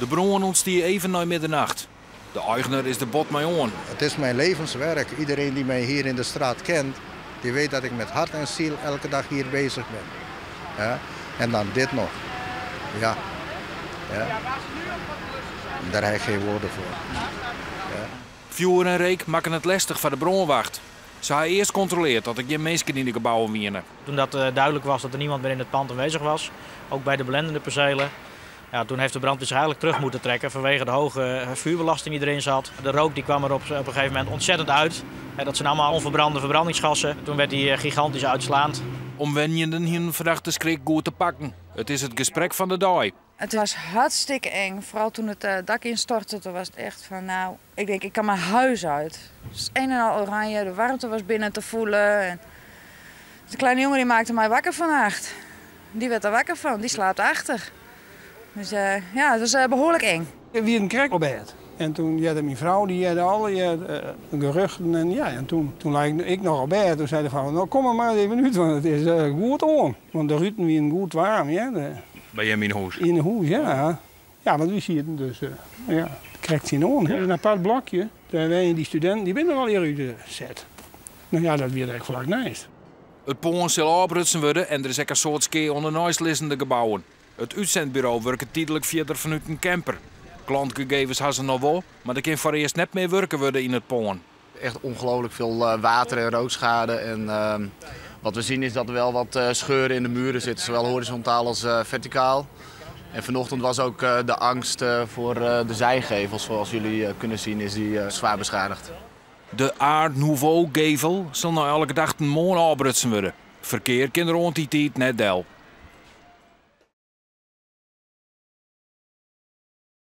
De brand ontstier even na middernacht. De eigenaar is de bot mee on. Het is mijn levenswerk. Iedereen die mij hier in de straat kent, die weet dat ik met hart en ziel elke dag hier bezig ben. Ja? En dan dit nog. Ja. Ja. Daar heb ik geen woorden voor. Ja. Vuur en reek maken het lastig voor de brandwacht. Ze hebben eerst gecontroleerd dat er geen mensen in de gebouwen wienen. Toen dat duidelijk was dat er niemand meer in het pand aanwezig was, ook bij de belendende percelen, ja, toen heeft de brandweer zich eigenlijk terug moeten trekken vanwege de hoge vuurbelasting die erin zat. De rook die kwam er op een gegeven moment ontzettend uit. Dat zijn allemaal onverbrande verbrandingsgassen. Toen werd die gigantisch uitslaand. Omwenjenden hier verdachte schrik goed te pakken. Het is het gesprek van de dag. Het was hartstikke eng. Vooral toen het dak instortte, toen was het echt van nou, ik denk ik kan mijn huis uit. Het is een en al oranje, de warmte was binnen te voelen. En de kleine jongen die maakte mij wakker vannacht. Die werd er wakker van, die slaapt achter. Dus ja, het was behoorlijk eng. We hadden een krek op bed. En toen had mijn vrouw, die had alle geruchten. En, ja, en toen lag ik nog op bed. Toen zei de vrouw, nou kom maar even uit, want het is goed om. Want de ruiten waren goed warm. Ja, bij hem in huis? In huis, ja. Ja, want we zien het dus. Ja, krijgt zien on. Een apart blokje. Daar waren die studenten, die binnen al hier uitgezet. Nou ja, dat weer eigenlijk vlak naast. Het pond zal oprutsen worden en er is ook een soort skeer onder nooislissende gebouwen. Het uitzendbureau werkt tijdelijk verder vanuit een camper. Klantgegevens hebben ze nog wel, maar er kan voor eerst net meer werken worden in het pond. Echt ongelooflijk veel water- en rookschade. En wat we zien is dat er wel wat scheuren in de muren zitten, zowel horizontaal als verticaal. En vanochtend was ook de angst voor de zijgevels, zoals jullie kunnen zien, is die zwaar beschadigd. De Art Nouveau gevel zal nou elke dag een mooi oprutsen worden. Verkeer kan er rond die tijd net del.